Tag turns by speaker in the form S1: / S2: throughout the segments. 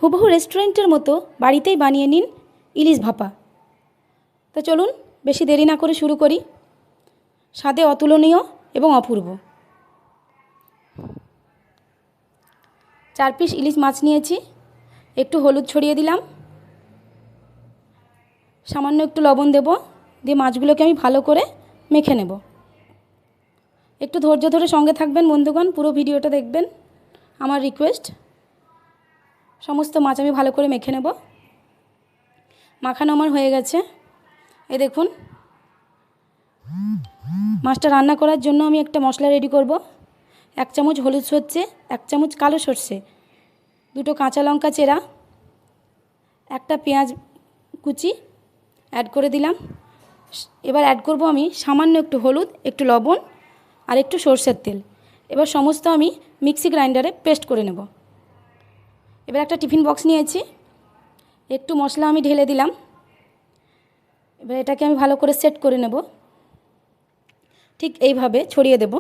S1: হুবহু রেস্টুরেন্টের মতো বাড়িতেই বানিয়ে নিন ইলিশ ভাপা। তো চলুন বেশি দেরি না করে শুরু করি। স্বাদে অতুলনীয় এবং অপূর্ব। 4 পিস ইলিশ মাছ নিয়েছি। একটু হলুদ ছড়িয়ে দিলাম, সামান্য একটু লবণ দেব, দিয়ে মাছগুলোকে আমি ভালো করে মেখে নেব। একটু ধৈর্য ধরে সঙ্গে থাকবেন বন্ধুগণ, পুরো ভিডিওটা দেখবেন আমার রিকোয়েস্ট। সমস্ত মাছ আমি ভালো করে মেখে নেব। মাখানো আমার হয়ে গেছে। এই দেখুন, মাছটা রান্না করার জন্য আমি একটা মশলা রেডি করব। 1 চামচ হলুদ সর্ষে, 1 চামচ কালো সর্ষে, 2টো কাঁচা লঙ্কা চেরা, একটা পেঁয়াজ কুচি অ্যাড করে দিলাম। এবার অ্যাড করব আমি সামান্য একটু হলুদ, একটু লবণ আর একটু সর্ষের তেল। এবার সমস্ত আমি মিক্সি গ্রাইন্ডারে পেস্ট করে নেব। এবার একটা টিফিন বক্স নিয়েছি, একটু মশলা আমি ঢেলে দিলাম। এবার এটাকে আমি ভালো করে সেট করে নেব। ঠিক এইভাবে ছড়িয়ে দেব।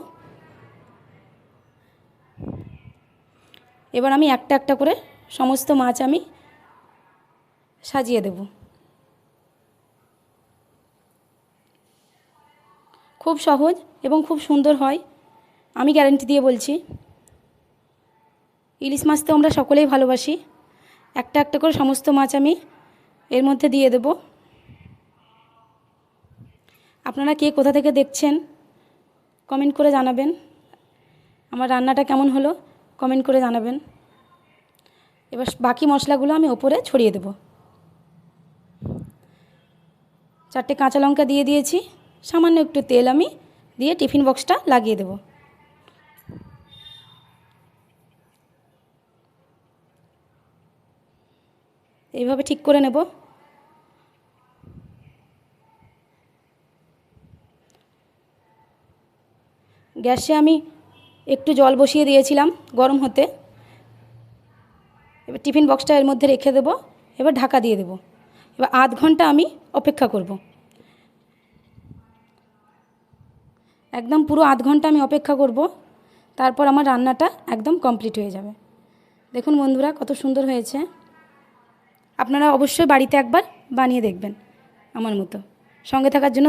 S1: এবার আমি একটা একটা করে সমস্ত মাছ আমি সাজিয়ে দেব। খুব সহজ এবং খুব সুন্দর হয়, আমি গ্যারান্টি দিয়ে বলছি। ইলিশ মাছ তো আমরা সকলেই ভালোবাসি। একটা একটা করে সমস্ত মাছ আমি এর মধ্যে দিয়ে দেব। আপনারা কে কোথা থেকে দেখছেন কমেন্ট করে জানাবেন। আমার রান্নাটা কেমন হলো কমেন্ট করে জানাবেন। এবার বাকি মশলাগুলো আমি ওপরে ছড়িয়ে দেব। 4টে কাঁচা লঙ্কা দিয়ে দিয়েছি, সামান্য একটু তেল আমি দিয়ে টিফিন বক্সটা লাগিয়ে দেব। এইভাবে ঠিক করে নেব। গ্যাসে আমি একটু জল বসিয়ে দিয়েছিলাম গরম হতে। এবার টিফিন বক্সটা এর মধ্যে রেখে দেব। এবার ঢাকা দিয়ে দেব। এবার আধ ঘন্টা আমি অপেক্ষা করব। একদম পুরো আধ ঘন্টা আমি অপেক্ষা করব। তারপর আমার রান্নাটা একদম কমপ্লিট হয়ে যাবে। দেখুন বন্ধুরা কত সুন্দর হয়েছে। আপনারা অবশ্যই বাড়িতে একবার বানিয়ে দেখবেন আমার মতো। সঙ্গে থাকার জন্য